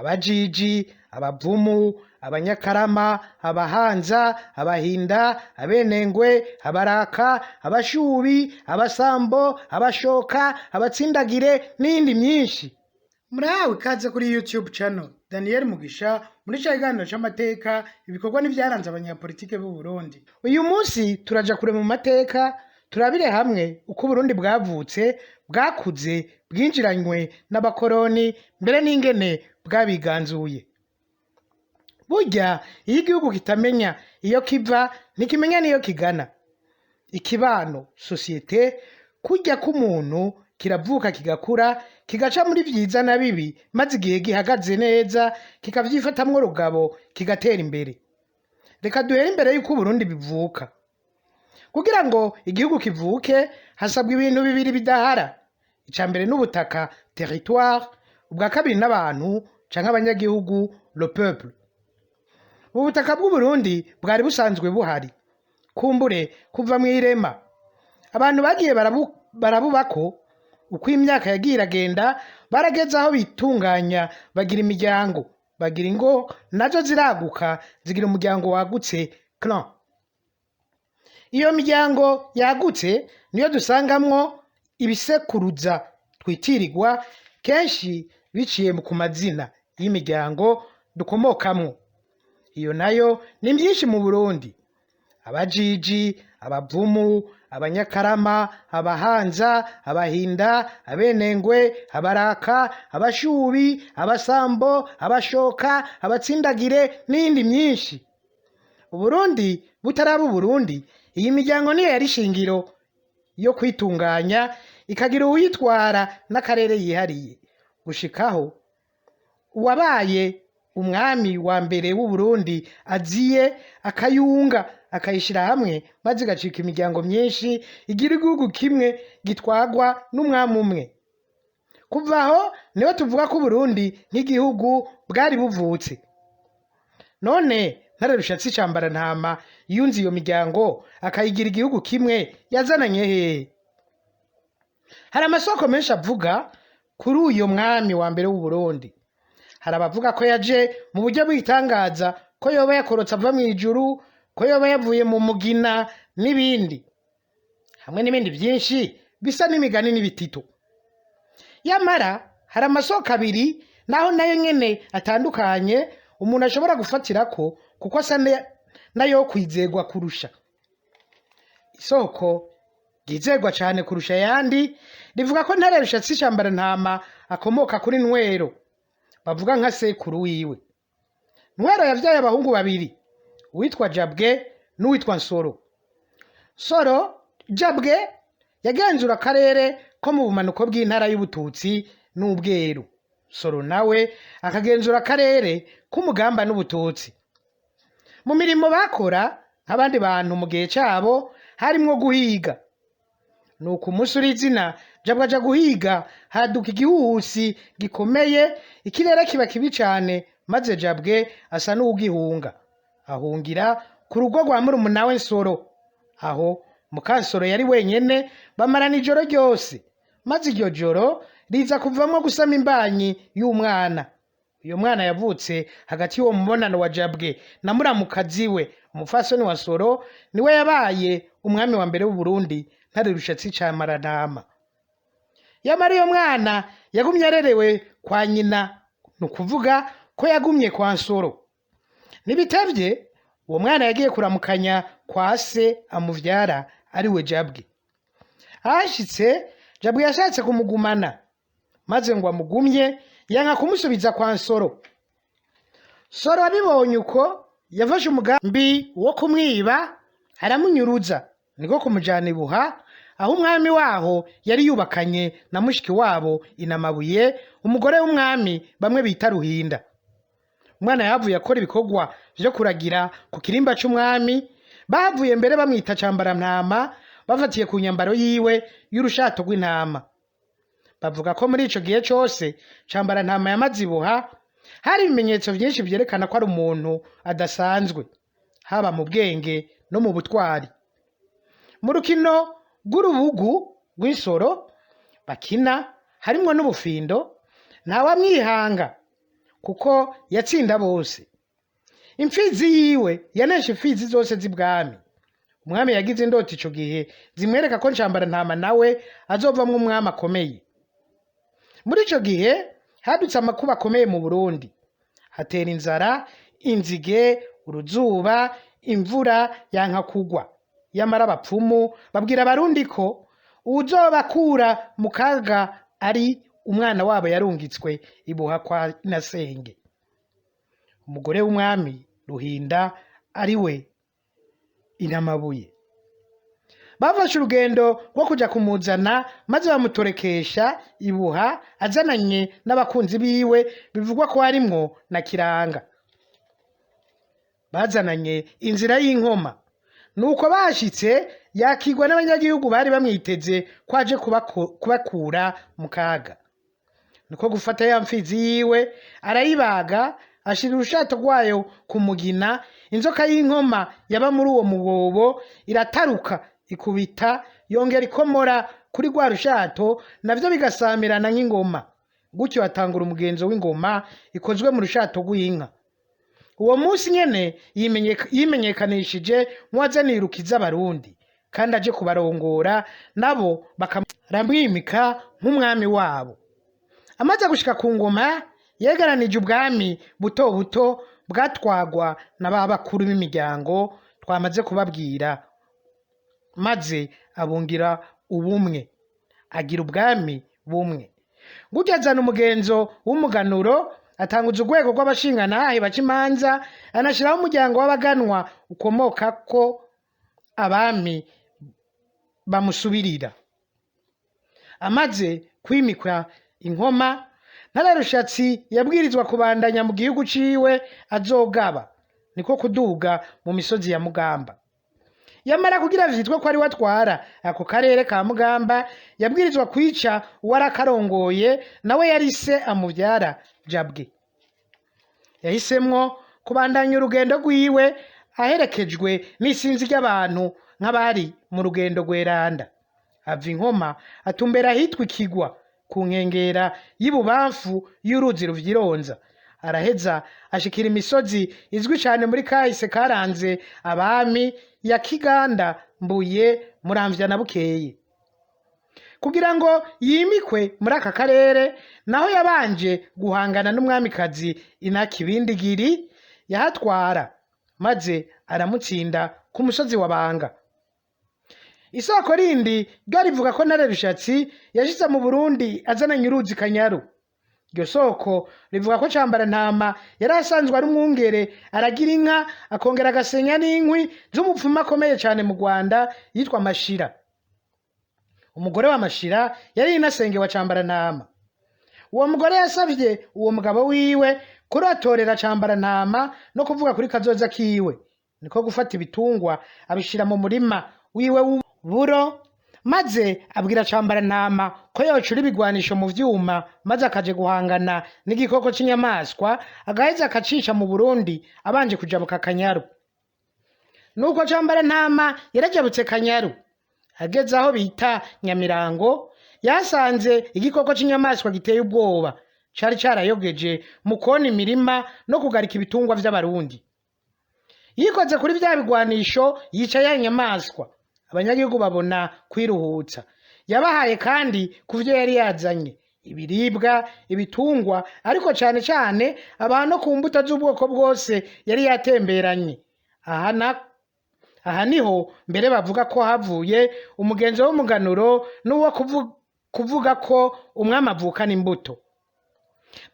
abajiji, abavumu, abanyakarama, abahanza, abahinda, abenengwe, abaraka, abashubi, abasambo, abashoka, abatsindagire n'indi myinshi. Murahawe ikaze kuri YouTube channel Daniel Mugisha muri cya kiganiro cy'amateka ibikorwa n'ibyaranze abanyapolitike b'u Burundi. Uyu munsi turaja kure mu mateka turabire hamwe uko Burundi bwavutse, bwakuze, bwinjiranywe n'abakoroni mbere n'ingene bwabiganzuye. Burya iyo igihugu kitamenya iyo kiva ntikimenya niyo kigana. Ikibano societe kujya k'umuntu kiravuka kigakura kigaca muri vyiza na bibi maze igihe gihagaze neza kikavyifatamwo rugabo kigatera imbere. Reka duhere imbere y'uko Burundi bivuka. Kugira ngo igihugu kivuke hasabwa ibintu bibiri bidahara. Ica mbere n'ubutaka territoire, ubwa kabiri n'abantu canke abanyagihugu le peuple. Ubutaka bw'u Burundi bwari busanzwe buhari. Kumbure kuva mw'irema abantu bagiye barabubako uko imyaka yagiye iragenda barageze aho bitunganya bagira imiryango, bagira ingo nazo ziraguka zigira umuryango wagutse clan. Iyo miryango yagutse niyo dusangamwo ibisekuruza twitirirwa kenshi biciye ku mazina y'imiryango dukomokamwo. Iyo nayo ni myinshi mu Burundi: abajiji, abavumu, abanyakarama, abahanza, abahinda, abenengwe, abaraka, abashubi, abasambo, abashoka, abatsindagire n'indi myinshi. Uburundi butaraba Uburundi, iyi miryango niyo yari shingiro yo kwitunganya ikagira uwitwara n'akarere yihariye, gushikaho uwabaye umwami wa mbere w'u Burundi aziye akayunga akayishira hamwe maze igacika imiryango myinshi igira igihugu kimwe gitwagwa n'umwami umwe. Kuva aho niho tuvuga ko Burundi nk'igihugu bwari buvutse. None Ntare Rushatsi Cambarantama yunze iyo miryango akayigira igihugu kimwe yazananye hehe? Hari amasoko menshi avuga kuri uyo mwami wa mbere w'u Burundi. Hari abavuga ko yaje mu buryo bw'itangaza, ko yoba yakorotse ava mu ijuru, ko yoba yavuye mu mugina n'ibindi hamwe n'ibindi byinshi bisa n'imigani n'ibitito. Yamara hari amasoko abiri naho nayo nyene atandukanye umuntu ashobora gufatirako kuko asa nayo kwizegwa kurusha. Isoko ryizegwa cyane kurusha yandi rivuga ko Ntare Rushatsi Cambarantama akomoka kuri Ntwero, bavuga nka sekuru wiwe. Ntwero yavyaye abahungu babiri, uwitwa Jabwe n'uwitwa Nsoro. Jabwe yagenzura akarere ko mu bumanuko bw'intara y'Ubututsi n'Ubweru. Nsoro nawe akagenzura akarere k'Umugamba n'Ubututsi. Mu mirimo bakora nk'abandi bantu mu gihe cyabo harimwo guhiga. Nuko umunsi urizina Jabwe aja guhiga, haduka igihuhusi gikomeye, ikirere kiba kibi cane, maze Jabwe asa n'uwugihunga. Ahungira ku rugo rwa murumuna we Nsoro. Aho Mukansoro yari wenyene, bamarana ijoro ryose, maze iryo joro riza kuvamwo gusama imbanyi y'umwana. Uyo mwana yavutse hagati y'uwo mubonano wa Jabwe na muramukazi we umufasoni wa Nsoro, niwe yabaye umwami wa mbere w'u Burundi, Ntare Rushatsi Cambarantama. Yamara uyo mwana yagumye arerewe kwa nyina, nukuvuga ko yagumye kwa Nsoro. Nibitevye uwo mwana yagiye kuramukanya kwa se amuvyara ari we Jabwe. Ahashitse Jabwe yashatse kumugumana, maze ngo amugumye yanka kumusubiza kwa Nsoro. Nsoro abibonye uko yafashe umugambi wo kumwiba, aramunyuruza, niko kumujana ibuha, aho umwami waho yari yubakanye na mushiki wabo Inamabuye, umugore w'umwami bamwe bita Ruhinda. Umwana yavuye akora ibikorwa vyo kuragira ku kirimba c'umwami, bavuye mbere bamwita Cambarantama bafatiye ku nyambaro yiwe y'urushato rw'intama. Bavuga ko muri ico gihe cose Cambarantama yamaze ibuha hari ibimenyetso vyinshi vyerekana ko ari umuntu adasanzwe, haba mu bwenge no mu butwari. Mu rukino rw'urubugu rw'insoro bakina harimwo n'ubufindo, ntawamwihanga kuko yatsinda bose. Imfizi yiwe yanesha imfizi zose z'ibwami. Umwami yagize indoto ico gihe zimwereka ko Ncambarantama nawe azovamwo umwami akomeye. Muri ico gihe hadutse amakuba akomeye mu Burundi, hatera inzara, inzige, uruzuba, imvura yanka kugwa. Yamara abapfumu babwira abarundi ko uwuzobakura mu kaga ari umwana wabo yarungitswe ibuha kwa Nasenge. Umugore w'umwami Ruhinda ari we Inamabuye. Bafashe urugendo rwo kuja kumuzana maze bamutorekesha ibuha azananye n'abakunzi biwe bivugwa ko harimwo na Kiranga. Bazananye inzira y'inkoma. Nuko bashitse yakigwa n'abanyagihugu bari bamwiteze kwaje kubakura mu kaga. Niko gufata ya mfizi yiwe arayibaga, ashira urushato rwayo ku mugina, inzoka y'inkoma yaba muri uwo mugobo irataruka ikubita yongera ikomora kuri rwa rushato, navyo bigasamirana nk'ingoma. Gutyo hatangura umugenzo w'ingoma ikozwe mu rushato rw'inka. Uwo munsi nyene yimenyekanishije nk'uwazanirukiza abarundi, kandi aje kubarongora nabo bakaramwimika nk'umwami wabo. Amaze gushika ku ngoma yegeranije ubwami buto buto bwatwagwa na ba bakuru b'imiryango twamaze kubabwira, maze abungira ubumwe, agira ubwami bumwe. Gutyo azana umugenzo w'umuganuro, atanguza urwego rw'abashingantahe baca imanza, anashiraho umuryango w'abaganwa ukomokako abami bamusubirira. Amaze kwimikwa inkoma, Ntararushatsi yabwirizwa kubandanya mu gihugu ciwe azogaba, niko kuduga mu misozi ya Mugamba. Yamara kugira vyitwe ko ari watwara ako karere ka Mugamba, yabwirizwa kwica uwarakarongoye nawe yari se amuvyara Jabwe. Yahisemwo kubandanya urugendo rwiwe aherekejwe n'isinzi ry'abantu nk'abari mu rugendo rweranda. Ava inkoma atumbera ahitwa Ikigwa ku nkengera y'ibubamfu y'uruzi Ruvyironza. Araheza ashikira imisozi izwi cane muri kahise karanze abami ya Kiganda, Mbuye, Muramvya na Bukeye. Kugira ngo yimikwe muri aka karere, naho yabanje guhangana n'umwamikazi Inakibindigiri yahatwara, maze aramutsinda ku musozi wa Banga. Isoko rindi ryo rivuga ko Ntararushatsi yashitse mu Burundi azananye uruzi Kanyaru. Iryo soko rivuga ko Ncambarantama yari asanzwe ari umwungere, aragira inka, akongera agasenya n'inkwi z'umupfumu akomeye cane mu Rwanda yitwa Mashira. Umugore wa Mashira yari inasenge wa Ncambarantama. Uwo mugore yasavye uwo mugabo wiwe kuratorera Ncambarantama no kuvuga kuri kazoza kiwe. Niko gufata ibitungwa abishira mu murima wiwe w'uburo, maze abwira Ncambarantama ko yocura ibigwanisho mu vyuma, maze akaje guhangana n'igikoko c'inyamaswa, agaheza akacisha mu Burundi abanje kujabuka Kanyaru. Nuko Ncambarantama yarajabutse Kanyaru, ageze aho bita Nyamirango, yasanze igikoko c'inyamaswa giteye ubwoba cari carayogeje mu kona imirima no kugarika ibitungwa vy'abarundi. Yikoze kuri vya bigwanisho yica ya nyamaswa, abanyagihugu babona kwiruhutsa. Yabahaye kandi kuvyo yari yazanye, ibiribwa, ibitungwa, ariko cane cane abantu ku mbuto z'ubwoko bwose yari yatemberanye. Aha niho mbere bavuga ko havuye umugenzo w'umuganuro n'uwo kuvuga ko umwami avukana imbuto.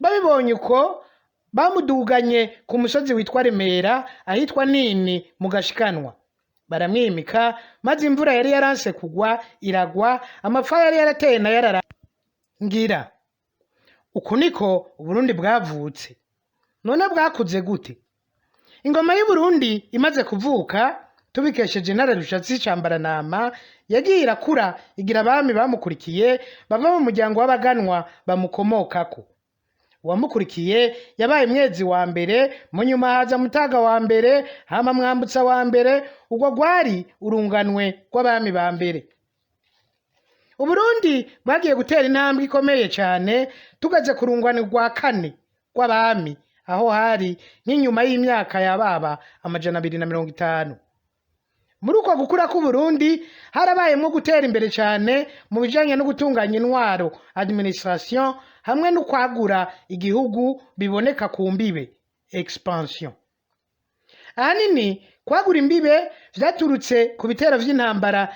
Babibonye uko, bamuduganye ku musozi witwa Remera, ahitwa Nini mu Gashikanwa. Baramwimika, maze imvura yari yaranse kugwa iragwa, amapfa yari yarateye na yararangira. Uku niko Uburundi bwavutse. None bwakuze gute? Ingoma y'Uburundi imaze kuvuka, tubikesheje Ntararushatsi Ncambarantama, yagiye irakura igira abami bamukurikiye bava mu muryango w'abaganwa bamukomokako. Uwamukurikiye yabaye Mwezi wa mbere, mu nyuma haza Mutaga wa mbere, hama Mwambutsa wa mbere, ubwo rwari urunganwe rw'abami ba mbere. Uburundi bwagiye gutera intambwe ikomeye cane, tugeze ku rungano rwa kane, rw'abami aho hari nk'inyuma y'imyaka yababa 250. Muri uko gukura k'Uburundi harabayemwo gutera imbere cyane mu bijanye no gutunganya intwaro administration hamwe no kwagura igihugu biboneka ku mbibe expansion. Ahanini kwagura imbibe vyaturutse ku bitero vy'intambara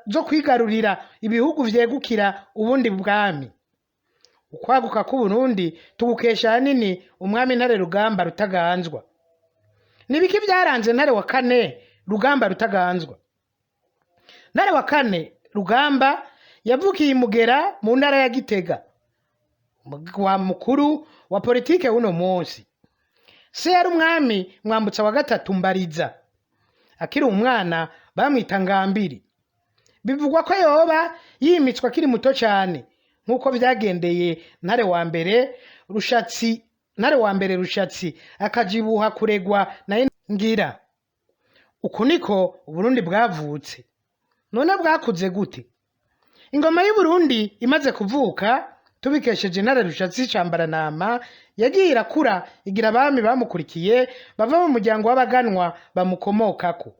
zo kwigarurira ibihugu vyegukira ubundi bwami. Ukwaguka k'Uburundi tugukesha ahanini umwami Ntare Rugamba Rutaganzwa. Nibiki vyaranze Ntare wa kane Rugamba Rutaganzwa? Ntare wa kane Rugamba yavukiye Mugera mu ntara ya Gitega, wa mukuru wa politike uno munsi. Se yari umwami Mwambutsa wa gatatu Mbariza. Akiri umwana bamwita Ngambiri. Bivugwa ko yoba yimitswe akiri muto cyane nkuko vyagendeye Ntare wa mbere Rushatsi akajibuha kuregwa na Ngira. Uku niko Uburundi bwavutse. None bwakuze gute? Ingoma y'Uburundi imaze kuvuka tubikesheje Ntare Rushatsi Cambaranama yagiye irakura igira abami bamukurikiye bava mu muryango w'abaganwa bamukomokako.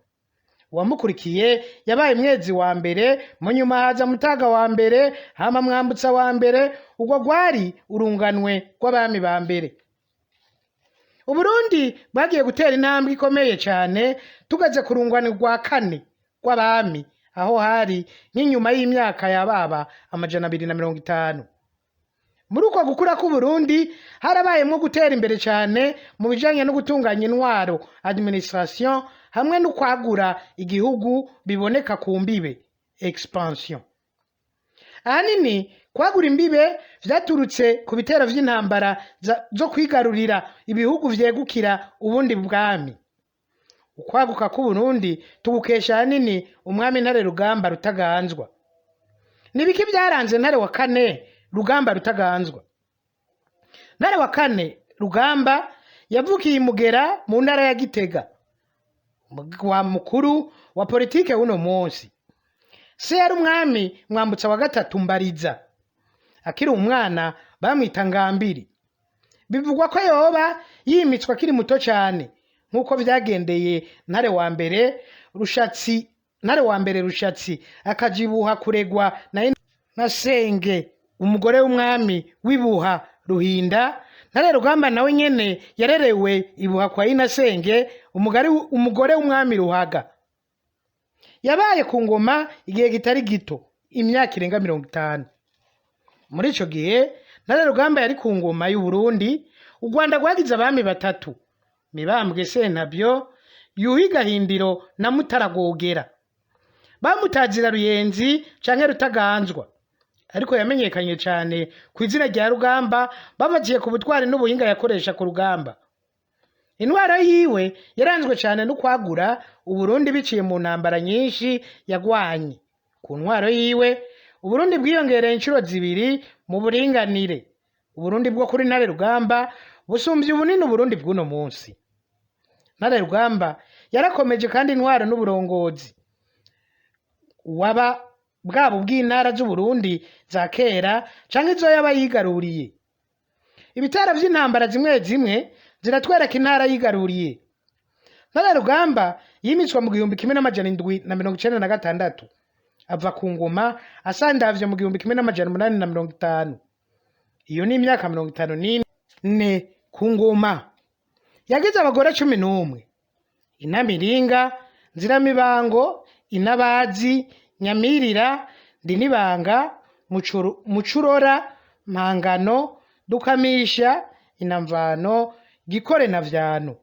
Uwamukurikiye yabaye Mwezi wa mbere, mu nyuma haza Mutaga wa mbere, hama Mwambutsa wa mbere, ubwo gwari urunganwe rw'abami ba mbere. Uburundi bwagiye gutera intambwe ikomeye cyane tugaze ku rungano rwa kane rw'abami aho hari nk'inyuma y'imyaka yababa 250. Muri uko gukura k'Uburundi harabayemwo gutera imbere cyane mu bijanye no gutunganya intwaro administration hamwe no kwagura igihugu biboneka ku mbibe expansion. Ahanini kwagura imbibe vyaturutse ku bitero vy'intambara zo kwigarurira ibihugu vyegukira ubundi bwami. Ukwaguka k'Uburundi tugukesha ahanini umwami Ntare Rugamba Rutaganzwa. Nibiki vyaranze Ntare wa kane Rugamba Rutaganzwa? Ntare wa kane Rugamba yavukiye Mugera mu ntara ya Gitega, wa mukuru wa politike uno munsi. Se yari umwami Mwambutsa wa gatatu Mbariza. Akiri umwana bamwita Ngambiri. Bivugwa ko yoba yimitswe akiri muto cyane nkuko vyagendeye Ntare wa mbere Rushatsi akajibuha kuregwa na Senge umugore w'umwami w'Ibuha Ruhinda. Ntare Rugamba nawe nyene yarerewe Ibuha kwa Inasenge umugore w'umwami Ruhaga. Yabaye ku ngoma igihe kitari gito, imyaka irenga 50. Muri ico gihe Ntare Rugamba yari ku ngoma y'u Burundi. U Rwanda rwagize abami batatu: Mibambwe Sentabyo, Yuhi Gahindiro na Mutara Rwogera. Bamutazira Ruyenzi canke Rutaganzwa, ariko yamenyekanye cyane ku izina rya Rugamba babagiye ku butwari n'ubuhinga yakoresha ku rugamba. Intwaro yiwe yaranzwe cyane no kwagura Uburundi biciye mu ntambara nyinshi yagwanye. Ku ntwaro yiwe Uburundi bwiyongereye inshuro zibiri mu buringanire. Uburundi bwo kuri Ntare Rugamba busumbye ubunini Uburundi bw'uno munsi. Ntare Rugamba yarakomeje kandi intwaro n'uburongozi bwabo bw'intara z'Uburundi za kera canke izo yaba yigaruriye. Ibitara vy'intambara zimwe zimwe ziratwereka intara yigaruriye. Ntare Rugamba yimitswa mu 1796 ava ku ngoma asandavye mu 1850. Iyo ni imyaka 54 ku ngoma. Yagize abagore 11: Inamiringa, Nziramibango, Inabazi, Nyamirira, Ndinibanga, Mucurora, Mpangano, Dukamisha, Inamvano, Gikore na Vyano.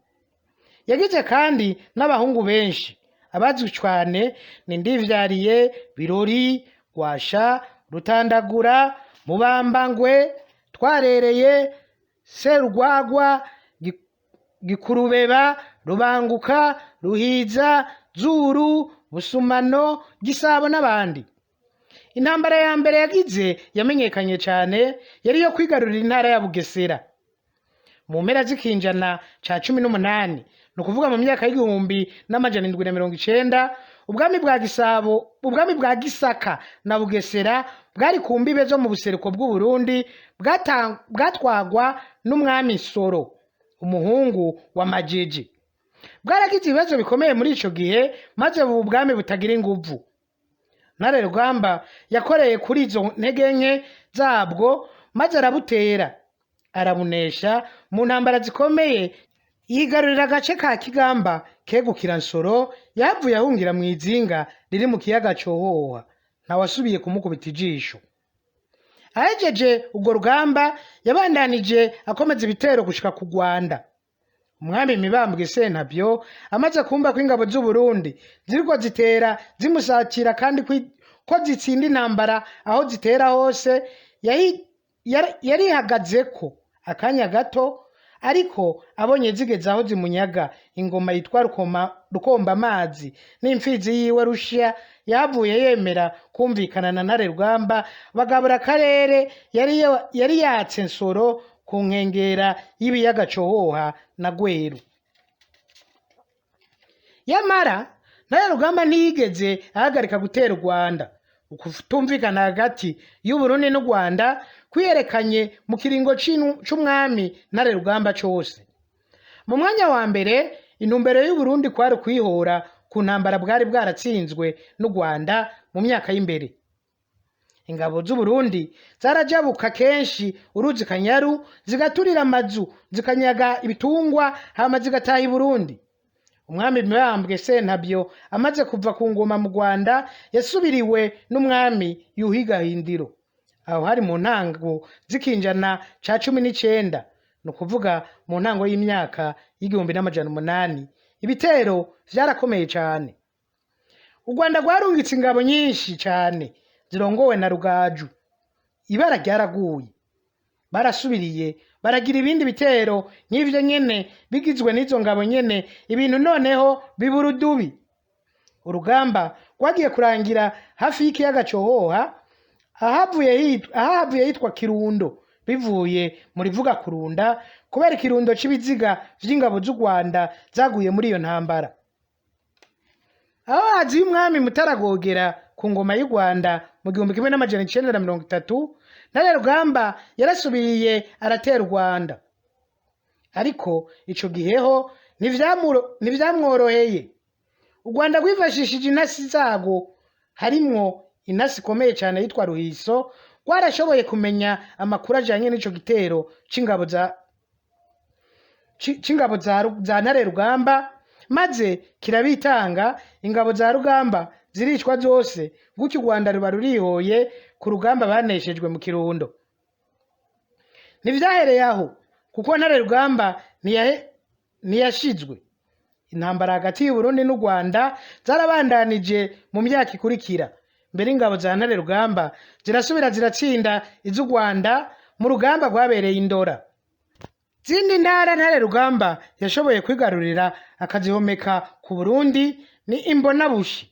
Yagize kandi n'abahungu benshi. Abazwi cyane ni Ndivyariye, Birori, Gwasha, Rutandagura, Mubambangwe, Twarereye, Serugwagwa, Gikurubeba, Rubanguka, Ruhiza, Zuru, Busumano, Gisabo n'abandi. Intambara ya mbere yagize yamenyekanye cyane yari yo kwigarurira intara ya Bugesera mu mpera z'ikinjana ca 18, no kuvuga mu myaka y'igihumbi n'amajana 790. ubwami bwa Gisabo, ubwami bwa Gisaka na Bugesera bwari ku mbibe zo mu buseruko bw'u Burundi, bwatwagwa n'umwami Nsoro, umuhungu wa Majeje. Bwaragize ibibazo bikomeye muri ico gihe, maze ubu bwami butagira inguvu. Ntare Rugamba yakoreye kuri izo ntege nke zabwo, maze arabutera arabunesha mu ntambara zikomeye, yigarurira agace ka Kigamba kegukira Nsoro. Yavuye ahungira mu izinga riri mu kiyaga Cohoha, ntawasubiye kumukubita ijisho. Ahejeje urwo rugamba yabandanije akomeza ibitero gushika ku Rwanda. Umwami Mibambwe Sentabyo amaze kumva ko ingabo z'u Burundi ziriko zitera zimusatira kandi ko zitsinda intambara aho zitera hose, yarihagazeko akanya gato, ariko abonye zigeze aho zimunyaga ingoma yitwa Rukombamazi n'imfizi yiwe Rushya, yavuye yemera kumvikana na Ntare Rugamba, bagabura akarere yari yatse Nsoro ku nkengera y'ibiyaga Cohoha na Gweru. Yamara Ntare Rugamba ntiyigeze ahagarika gutera u Rwanda. Ukutumvikana hagati y'u Burundi n'u Rwanda kwiyerekanye mu kiringo c'umwami Ntare Rugamba cose. Mu mwanya wa mbere, intumbero y'u Burundi kwari kwihora ku ntambara bwari bwaratsinzwe n'u Rwanda mu myaka y'imbere. Ingabo z'u Burundi zarajabuka kenshi uruzi Kanyaru, zigaturira amazu, zikanyaga ibitungwa, hama zigataha i Burundi. Umwami Mibambwe Sentabyo amaze kuva ku ngoma mu Rwanda, yasubiriwe n'umwami Yuhi Gahindiro. Aho hari mu ntango z'ikinjana ca 19, ni ukuvuga mu ntango y'imyaka y'1800. Ibitero vyarakomeye cane. U Rwanda rwarungitse ingabo nyinshi cane zirongowe na Rugaju. Ibara ryaraguye, barasubiriye baragira ibindi bitero nk'ivyo nyene bigizwe n'izo ngabo nyene. Ibintu noneho bibura udubi. Urugamba rwagiye kurangira hafi y'ikiyaga Cohoha, ahavuye hitwa Kirundo, bivuye muri vuga kurunda, kubera ikirundo c'ibiziga vy'ingabo z'u Rwanda zaguye muri iyo ntambara. Aho hazi y'umwami Mutaragogera ku ngoma y'u Rwanda mu 1930, Ntare Rugamba yarasubiye aratera u Rwanda, ariko ico giheho ntivyamworoheye. U Rwanda rwifashishije intasi zago, harimwo intasi ikomeye cane yitwa Ruhiso. Rwarashoboye kumenya amakuru ajanye n'ico gitero c'ingabo za Ntare Rugamba, maze kirabitanga. Ingabo za Rugamba ziricwa zose, gutyo u Rwanda ruba rurihoye ku rugamba baneshejwe mu Kirundo. Ntivyahereye aho, kuko Ntare Rugamba ntiyashizwe. Intambara hagati y'u Burundi n'u Rwanda zarabandanije mu myaka ikurikira. Mbere ingabo za Ntare Rugamba zirasubira ziratsinda iz'u Rwanda mu rugamba rwabereye Indora. Zindi ntara Ntare Rugamba yashoboye kwigarurira akazihomeka ku Burundi ni Imbonabushi.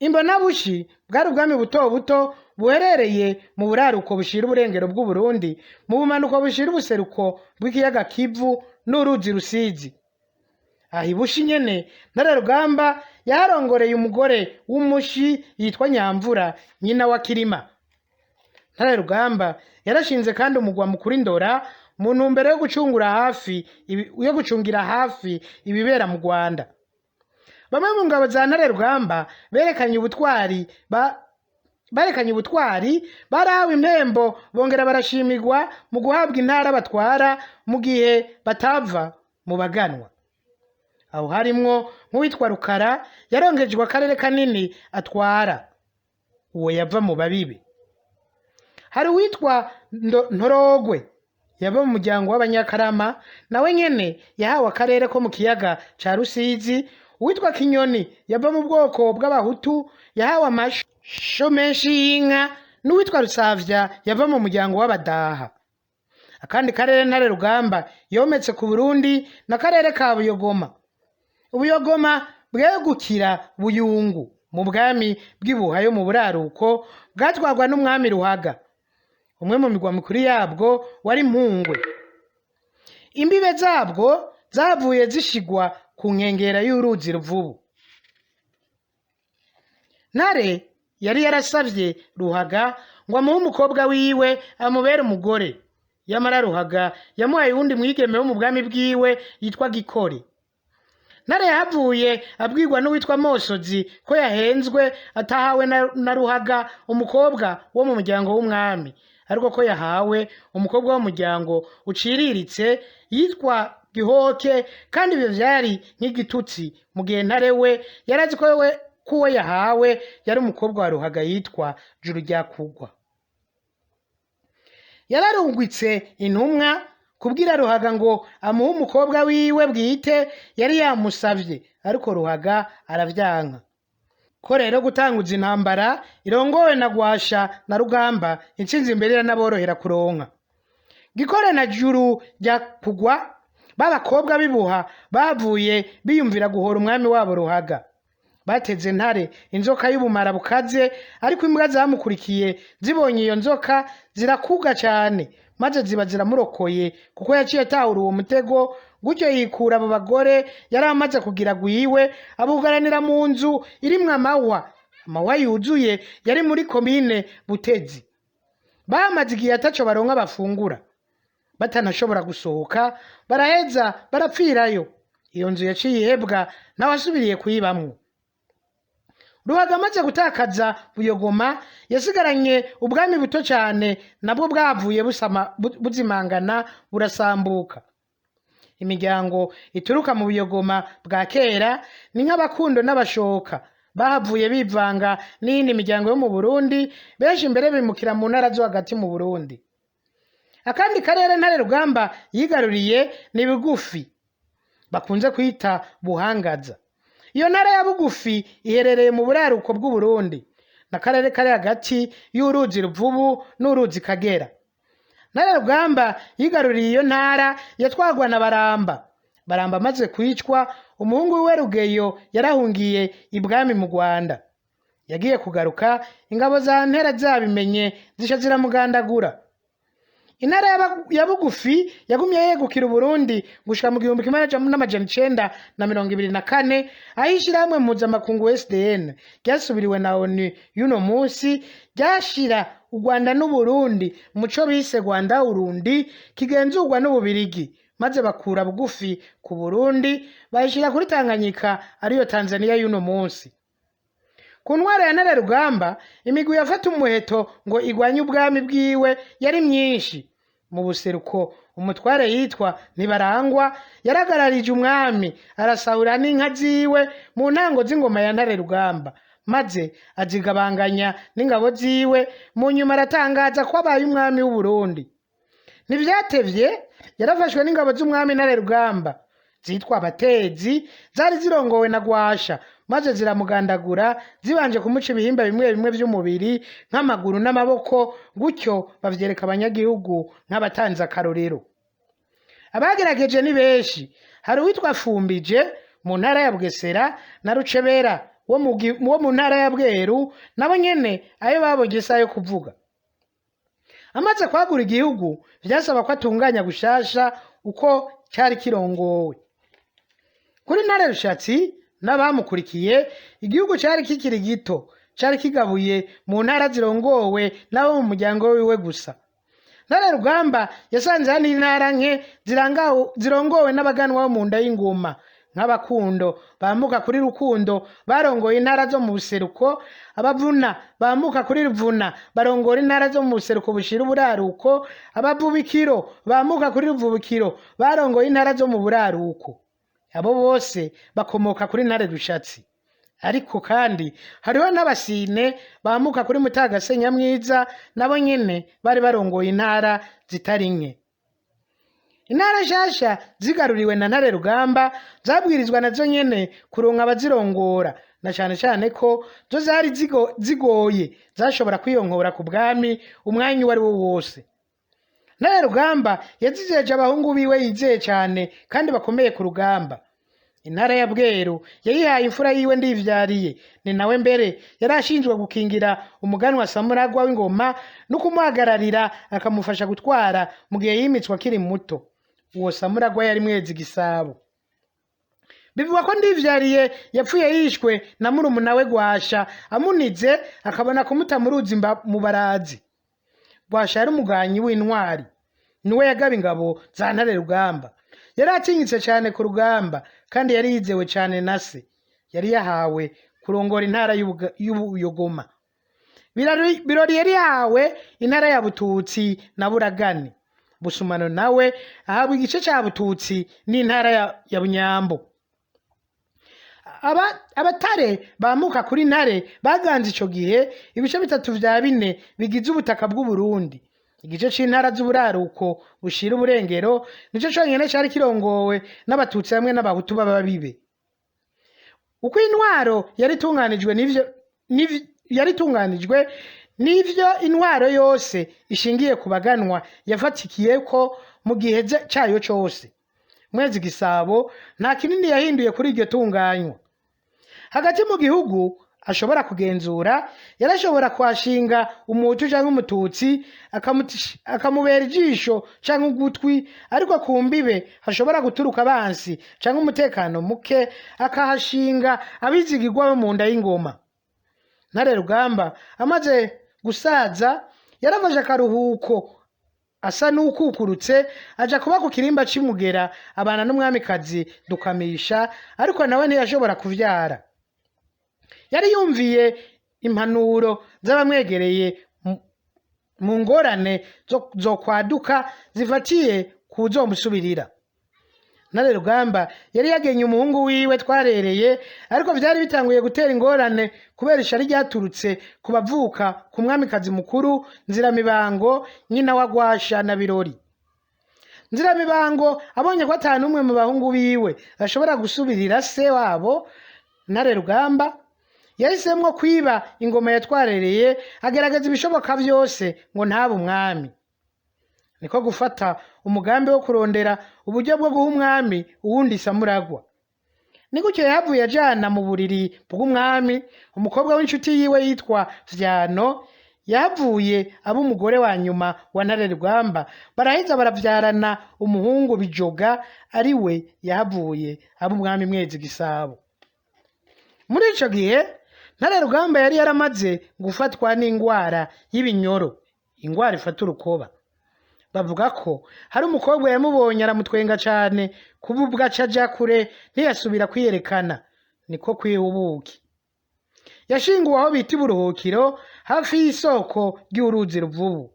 Imbonabushi bwari ubwami buto buto buherereye mu buraruko bushira uburengero bw'u Burundi, mu bumanuko bushira ubuseruko bw'ikiyaga Kivu n'uruzi Rusizi. Aho Ibushi nyene Ntare Rugamba yarongoreye umugore w'umushi yitwa Nyamvura, nyina wa Kirima. Ntare Rugamba yarashinze kandi umugwa mukuru Indora mu ntumbero yo gucungira hafi ibibera mu Rwanda. Bamwe mu ngabo za Ntare Rugamba berekanye ubutwari, barahawe impembo, bongera barashimigwa mu guhabwa intara batwara mu gihe batava mu baganwa. Aho harimwo nk'uwitwa Rukara, yarongejwe akarere kanini atwara, uwo yava mu Babibe. Hari uwitwa Ntorogwe, yava mu muryango w'Abanyakarama, nawe nyene yahawe akarere ko mu kiyaga ca Rusizi. Uwitwa Kinyoni yava mu bwoko bw'Abahutu, yahawe amasho menshi y'inka. N'uwitwa Rusavya yava mu muryango w'Abadaha. Akandi karere Ntare Rugamba yometse ku Burundi na karere ka Buyogoma. Ubuyogoma bwegukira Buyungu mu bwami bw'Ibuha yo mu buraruko, bwatwarwa n'umwami Ruhaga. Umwe mu migwa mikuru yabwo wari Mpungwe. Imbibe zabwo zavuye zishigwa ku nkengera y'uruzi Ruvubu. Ntare yari yarasavye Ruhaga ngo amuhe umukobwa wiwe amubere umugore, yamara Ruhaga yamuhaye uwundi mwigeme wo mu bwami bwiwe yitwa Gikore. Ntare yahavuye abwirwa n'uwitwa Mosozi ko yahenzwe atahawe na Ruhaga umukobwa wo mu muryango w'umwami, ariko ko yahawe umukobwa w'umuryango uciriritse yitwa Gihoke, kandi ibyo vyari nk'igitutsi mu gihe Ntare we yarazi ko uwo yahawe yari umukobwa wa Ruhaga yitwa Jurujyakugwa. Yararungwitse intumwa kubwira Ruhaga ngo amuhe umukobwa wiwe bwite yari yamusavye, ariko Ruhaga aravyanka. Ko rero gutanguza intambara irongowe na Gwasha na Rugamba intsinzi imbere iranaborohera kuronka. Gikore na Jurujyakugwa b'abakobwa bibuha bavuye biyumvira guhora umwami wabo Ruhaga. Bateze Ntare inzoka y'ubumara bukaze, ariko imbwa zamukurikiye zibonye iyo nzoka zirakuga cyane, maze ziba ziramurokoye kuko yaciye atahura uwo mutego. Gutyo yikura abo bagore yari amaze kugira gwiwe, abugaranira mu nzu irimwo amahwa yuzuye yari muri komine Butezi. Bamaze igihe ataco baronka bafungura, batanashobora gusohoka, baraheza barapfirayo. Iyo nzu yaciye ihebwa ntawasubiriye kuyibamwo. Ruhaga amaze gutakaza Buyogoma yasigaranye ubwami buto cyane, nabwo bwavuye buzimangana burasambuka. Imiryango ituruka mu Buyogoma bwa kera ni nk'Abakundo n'Abashoka, bahavuye bivanga n'iyindi miryango yo mu Burundi, benshi mbere bimukira mu ntara zo hagati mu Burundi. Akandi karere Ntare Rugamba yigaruriye ni Bugufi, bakunze kwita Buhangaza. Iyo ntara ya Bugufi iherereye mu buraruko bw'u Burundi, n'akarere kari hagati y'uruzi Ruvubu n'uruzi Kagera. Ntare Rugamba yigaruriye iyo ntara yatwagwa na Baramba amaze kwicwa, umuhungu we Rugeyo yarahungiye ibwami mu Rwanda. Yagiye kugaruka, ingabo za Ntera zabimenye zisha ziramugandagura. Intara ya Bugufi yagumye yegukira Uburundi gushika mu 1924, aho ishirahamwe mpuzamakungu SDN ryasubiriwe na ONU y'uno munsi ryashira u Rwanda n'Uburundi muco bise Rwanda Urundi, kigenzurwa n'Ububirigi, maze bakura Bugufi ku Burundi bayishira kuri Tanganyika ariyo Tanzania y'uno munsi. Ku ntwaro ya Ntare Rugamba, imigwi yafata umuheto ngo igwanye ubwami bwiwe yari myinshi. Mu buseruko umutware yitwa Ntibarangwa yaragararije umwami, arasahura n'inka ziwe mu ntango z'ingoma ya Ntare Rugamba, maze azigabanganya n'ingabo ziwe. Mu nyuma aratangaza ko abaye umwami w'u Burundi. Ntivyatevye, yarafashwe n'ingabo z'umwami Ntare Rugamba zitwa Abatezi, zari zirongowe na Gwasha, maze ziramugandagura zibanje kumuca ibihimba bimwe bimwe by'umubiri nk'amaguru n'amaboko, gutyo bavyereka abanyagihugu nk'abatanze akarorero. Abagerageje ni benshi, hari uwitwa Fumbije mu ntara ya Bugesera na Rucebera wo mu ntara ya Bweru, nabo nyene ayo babogesa yo kuvuga. Amaze kwagura igihugu, vyasaba ko atunganya gushasha uko cyari kirongowe. Kuri Ntare Rushatsi n'abamukurikiye, igihugu cyari kikiri gito, cyari kigabuye mu ntara zirongowe n'abo mu muryango wiwe gusa. Ntare Rugamba yasanze hani intara nke zirongowe n'abaganwa bo mu nda y'ingoma nk'Abakundo bamuka kuri Rukundo barongoye intara zo mu buseruko, Abavuna bamuka kuri Ruvuna barongora intara zo mu buseruko bushira uburaruko, Abavubikiro bamuka kuri Ruvubikiro barongoye intara zo mu buraruko. Abo bose bakomoka kuri Ntare Rushatsi. Ariko kandi hariho n'Abasine bamuka kuri Mutagase Nyamwiza, nabo nyene bari barongoye intara zitari nke. Intara nshasha zigaruriwe na Ntare Rugamba zabwirizwa nazo nyene kuronka abazirongora, na cyane cyane ko zo zari zigoye, zashobora kwiyonkora ku bwami umwanya uwo ari wo wose. Ntare Rugamba yazizeje abahungu biwe yizeye cyane kandi bakomeye ku rugamba. Intara ya Bweru yayihaye imfura yiwe Ndivyariye, ni nawe mbere yarashinzwe gukingira umuganwa Samuragwa w'ingoma no kumuhagararira akamufasha gutwara mu gihe yimitswe akiri muto. Uwo Samuragwa yari Mwezi Gisabo. bivugwa ko Ndivyariye yapfuye yishwe na murumuna we Rwasha amunize akabona kumuta mu ruzi mu Barazi. Rwasha yari umuganyi w'intwari, niwe yagaba ingabo za Ntare Rugamba. Yari atinyitse cyane ku rugamba kandi yari yizewe cyane na se. Yari yahawe kurongora intara y'Ubuyogoma. Birori yari yahawe intara ya Bututsi na Buragane. Busumano nawe ahabwa igice cya Bututsi n'intara ya Bunyambo. Abatare bamuka kuri Ntare baganze ico gihe ibice 3 vya 4 bigize ubutaka bw'u Burundi. Igice c'intara z'uburaruko bushira uburengero nico cyonyene cyari kirongowe n'Abatutsi hamwe n'Abahutu b'ababibe. Uko intwaro n'ivyo intwaro yose ishingiye ku baganwa yafatikiye ko mu gihe cyayo cyose. Mwezi Gisabo nta kinini yahinduye kuri iryo tunganywa. Hagati mu gihugu ashobora kugenzura, yarashobora kwashinga umuhutu cyangwa umututsi akamubera ijisho cyangwa ugutwi, ariko ku mbibe hashobora guturuka abansi cyangwa umutekano muke akahashinga abizigirwa bo mu nda y'ingoma. Ntare Rugamba amaze gusaza yaramaje akaruhuko asa n'ukukurutse aja kuba ku kirimba c'Imugera abana n'umwamikazi Dukamisha, ariko nawe ntiyashobora kuvyara. Yari yumviye impanuro z'abamwegereye mu ngorane zo kwaduka zifatiye kuzomusubirira. Ntare Rugamba yari yagenye umuhungu wiwe Twarereye, ariko vyari bitanguye gutera ingorane kubera ishari ryaturutse ku bavuka ku mwamikazi mukuru Nziramibango nyina wa Rwasha na Birori. Nziramibango abonye ko atanumwe mu bahungu biwe ashobora gusubirira se wabo Ntare Rugamba, yahisemwo kwiba ingoma ya Twarereye agerageza ibishoboka byose ngo ntabe umwami. Niko gufata umugambi wo kurondera uburyo bwo guha umwami uwundi Samuragwa. Niko yahavuye ajana mu buriri bw'umwami umukobwa w'inshuti yiwe yitwa Vyano, yahavuye aba umugore wa nyuma wa Ntare Rugamba, baraheza baravyarana umuhungu Bijoga, ari we yahavuye aba umwami Mwezi Gisabo. Muri ico gihe Ntare Rugamba yari yaramaze gufatwa n'ingwara y'ibinyoro, ingwara ifata urukoba. Bavuga ko hari umukobwa yamubonye aramutwenga cyane kububwa caja kure ntiyasubira kwiyerekana, niko kwihubuki. Yashinguwe aho bita Buruhukiro hafi y'isoko ry'uruzi Ruvubu.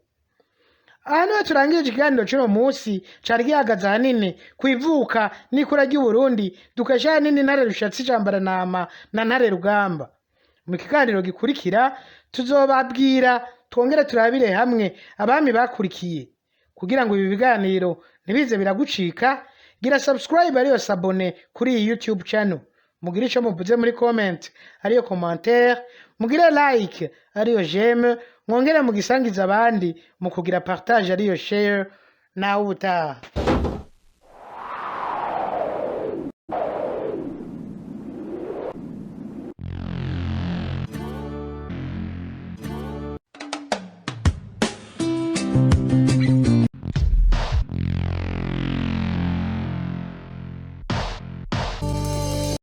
Aha niho turangije ikiganiro cy'uno munsi cari gihagaze ahanini kwivuka n'ikura ry'u Burundi dukesha ahanini Ntare Rushatsi Cambaranama na Ntare Rugamba. Mu kiganiro gikurikira tuzobabwira twongere turabire hamwe abami bakurikiye. Kugira ngo ibi biganiro ntibize biragucika, gira subscribe ariyo sabone kuri iyi YouTube channel. Mugire ico muvuze muri comment ariyo commentaire, mugire like ariyo j'aime, mwongere mugisangiza abandi mu kugira partage ariyo share. Nawe ubutaha.